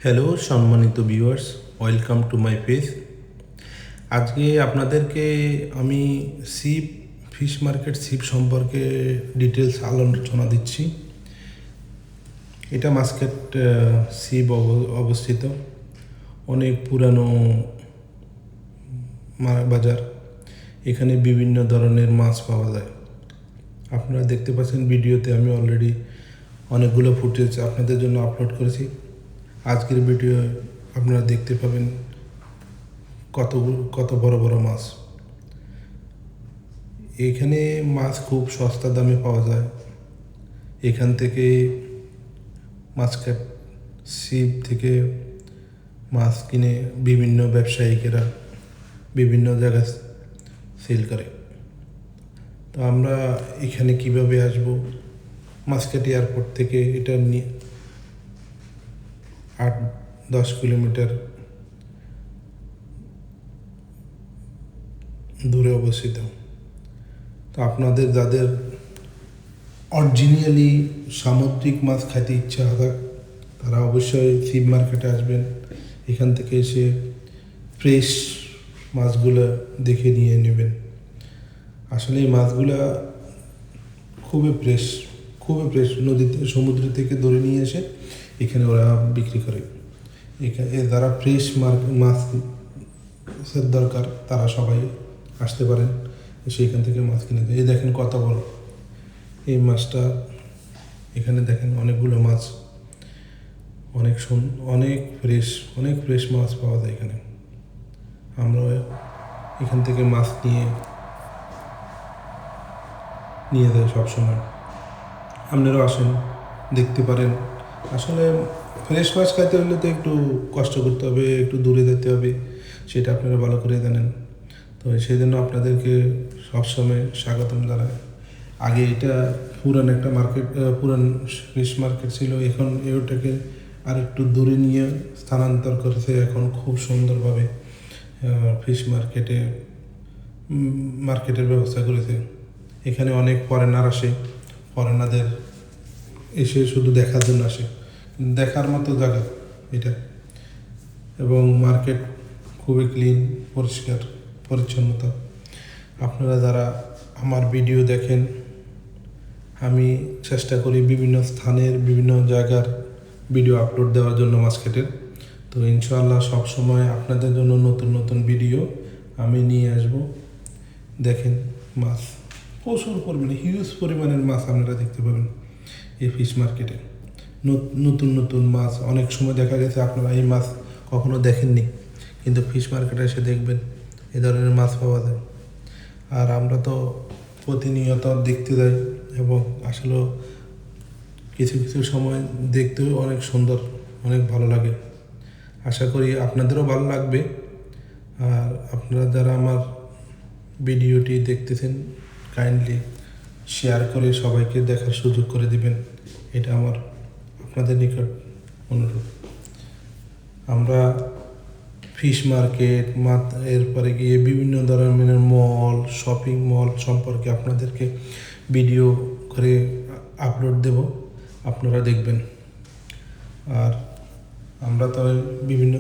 Hello সম্মানিত viewers, welcome to my page. আজকে আপনাদেরকে আমি সিপ ফিশ মার্কেট সিপ সম্পর্কে ডিটেলস আলোচনা দিচ্ছি। এটা মাস্কেট সিপ অবস্থিত, অনেক পুরানো বাজার। এখানে বিভিন্ন ধরনের মাছ পাওয়া যায়। আপনারা দেখতে পাচ্ছেন ভিডিওতে আমি অলরেডি অনেকগুলো ফুটেজ আপনাদের জন্য আপলোড করেছি। আজকের ভিডিও আপনারা দেখতে পাবেন কত বড় বড় মাছ। এখানে মাছ খুব সস্তা দামে পাওয়া যায়। এখান থেকে মাছকাট ছিপ থেকে মাছ কিনে বিভিন্ন ব্যবসায়িকেরা বিভিন্ন জায়গায় সেল করে। তো আমরা এখানে কিভাবে আসব? মাছকাট এয়ারপোর্ট থেকে এটা নিয়ে 8-10 কিলোমিটার দূরে অবস্থিত। তো আপনাদের যাদের অরিজিনালি সামুদ্রিক মাছ খেতে ইচ্ছা হবে তারা অবশ্যই সিপ মার্কেটে আসবেন। এখান থেকে এসে ফ্রেশ মাছগুলো দেখে নিয়ে নেবেন। আসলে এই মাছগুলা খুবই ফ্রেশ নদীতে সমুদ্র থেকে ধরে নিয়ে এসে এখানে ওরা বিক্রি করে। এখানে যারা ফ্রেশ মাছের দরকার তারা সবাই আসতে পারেন, এসে এখান থেকে মাছ কিনে দেয়। এই দেখেন কত বড় এই মাছটা। এখানে দেখেন অনেকগুলো মাছ, অনেক ফ্রেশ মাছ পাওয়া যায় এখানে। আমরা এখান থেকে মাছ নিয়ে যাই সবসময়। আপনারাও আসেন, দেখতে পারেন। আসলে ফ্রেশ মাছ খাইতে হলে তো একটু কষ্ট করতে হবে, একটু দূরে যেতে হবে, সেটা আপনারা ভালো করে জানেন। তো সেই জন্য আপনাদেরকে সবসময় স্বাগতম জানাই। আগে এটা পুরান একটা পুরান ফিশ মার্কেট ছিল। এখন এটাকে আর একটু দূরে নিয়ে স্থানান্তর করেছে। এখন খুব সুন্দরভাবে ফিশ মার্কেটের ব্যবস্থা করেছে। এখানে অনেক ফরেনার আসে, ফরেনারদের এসে শুধু দেখার জন্য আসে, দেখার মতো জায়গা এটা। এবং মার্কেট খুবই ক্লিন, পরিষ্কার পরিচ্ছন্নতা। আপনারা যারা আমার ভিডিও দেখেন, আমি চেষ্টা করি বিভিন্ন স্থানের বিভিন্ন জায়গার ভিডিও আপলোড দেওয়ার জন্য মার্কেটের। তো ইনশাআল্লাহ সবসময় আপনাদের জন্য নতুন নতুন ভিডিও আমি নিয়ে আসব। দেখেন মাছ প্রচুর পরিমাণে, হিউজ পরিমাণের মাছ আপনারা দেখতে পাবেন এই ফিশ মার্কেটে। নতুন নতুন মাছ, অনেক সময় দেখা গেছে আপনারা এই মাছ কখনো দেখেননি, কিন্তু ফিশ মার্কেটে এসে দেখবেন এ ধরনের মাছ পাওয়া যায়। আর আমরা তো প্রতিনিয়ত দেখতে যাই, এবং আসলে কিছু কিছু সময় দেখতেও অনেক সুন্দর, অনেক ভালো লাগে। আশা করি আপনাদেরও ভালো লাগবে। আর আপনারা যারা আমার ভিডিওটি দেখতেছেন, কাইন্ডলি শেয়ার করে সবাইকে দেখার সুযোগ করে দিবেন, এটা আমার আপনাদের নিকট অনুরোধ। আমরা ফিশ মার্কেট এরপরে গিয়ে বিভিন্ন ধরনের মল, শপিং মল সম্পর্কে আপনাদেরকে ভিডিও করে আপলোড দেব, আপনারা দেখবেন। আর আমরা তো বিভিন্ন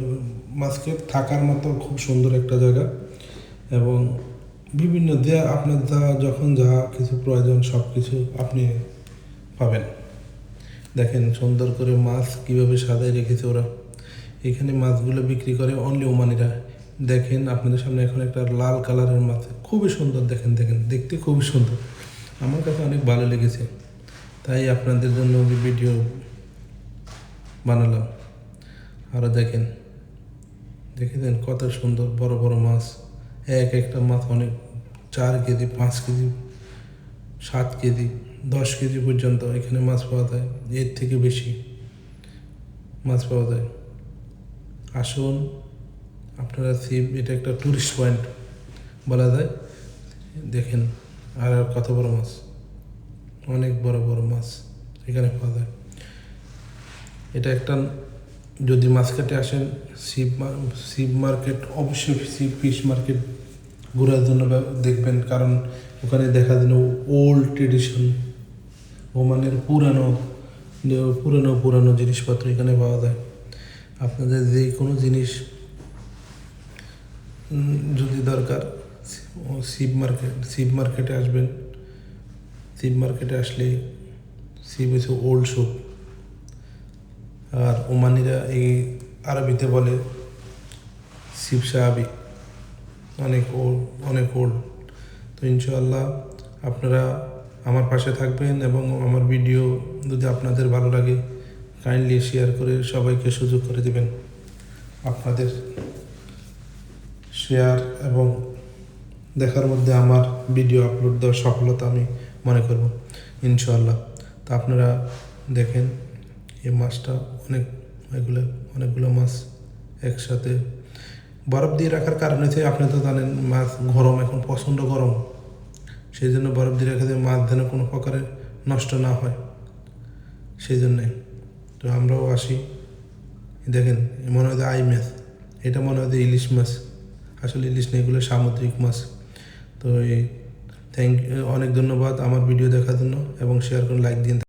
মার্কেট থাকার মতো খুব সুন্দর একটা জায়গা, এবং বিভিন্ন আপনার যখন যা কিছু প্রয়োজন সব কিছু আপনি পাবেন। দেখেন সুন্দর করে মাছ কীভাবে সাজায় রেখেছে ওরা। এখানে মাছগুলো বিক্রি করে অনলি ওমানিরা। দেখেন আপনাদের সামনে এখন একটা লাল কালারের মাছ, খুবই সুন্দর। দেখেন দেখতে খুবই সুন্দর, আমার কাছে অনেক ভালো লেগেছে, তাই আপনাদের জন্য ভিডিও বানালাম। আরও দেখেছেন কত সুন্দর বড় বড় মাছ। একটা মাছ অনেক 4 কেজি, 5 কেজি, 7 কেজি, 10 কেজি পর্যন্ত এখানে মাছ পাওয়া যায়। এর থেকে বেশি মাছ পাওয়া যায়। আসুন আপনারা সিপ, এটা একটা টুরিস্ট পয়েন্ট বলা যায়। দেখেন আর কত বড় মাছ, অনেক বড় বড় মাছ এখানে পাওয়া যায়। এটা একটা, যদি মাছকাটে আসেন সিপ মার্কেট, অবশ্যই ফিশ মার্কেট ঘোরার জন্য দেখবেন, কারণ ওখানে দেখা যেন ওল্ড ট্রেডিশন, ওমানের পুরানো জিনিসপত্র এখানে পাওয়া যায়। আপনাদের যে কোনো জিনিস যদি দরকার শিব মার্কেটে আসবেন। শিব মার্কেটে আসলে শিব হচ্ছে ওল্ড শপ, আর ওমানিরা এই আরবিতে বলে শিব সাহাবি, অনেক ওল্ড। তো ইনশাআল্লাহ আপনারা আমার পাশে থাকবেন এবং আমার ভিডিও যদি আপনাদের ভালো লাগে কাইন্ডলি শেয়ার করে সবাইকে সুযোগ করে দেবেন। আপনাদের শেয়ার এবং দেখার মধ্যে আমার ভিডিও আপলোড দেওয়ার সফলতা আমি মনে করব ইনশাআল্লাহ। তো আপনারা দেখেন এই মাছটা অনেকগুলো মাছ একসাথে বরফ দিয়ে রাখার কারণ হচ্ছে আপনি তো জানেন মাছ গরম, এখন প্রচণ্ড গরম, সেই জন্য বরফ দিয়ে রেখে মাছ যেন কোনো প্রকারে নষ্ট না হয়, সেই জন্যে। তো আমরাও আসি, দেখেন মনে হয় আই মাছ, এটা মনে হয় ইলিশ মাছ, আসলে ইলিশ নেই, এগুলো সামুদ্রিক মাছ। তো অনেক ধন্যবাদ আমার ভিডিও দেখার জন্য এবং শেয়ার করুন, লাইক দিন।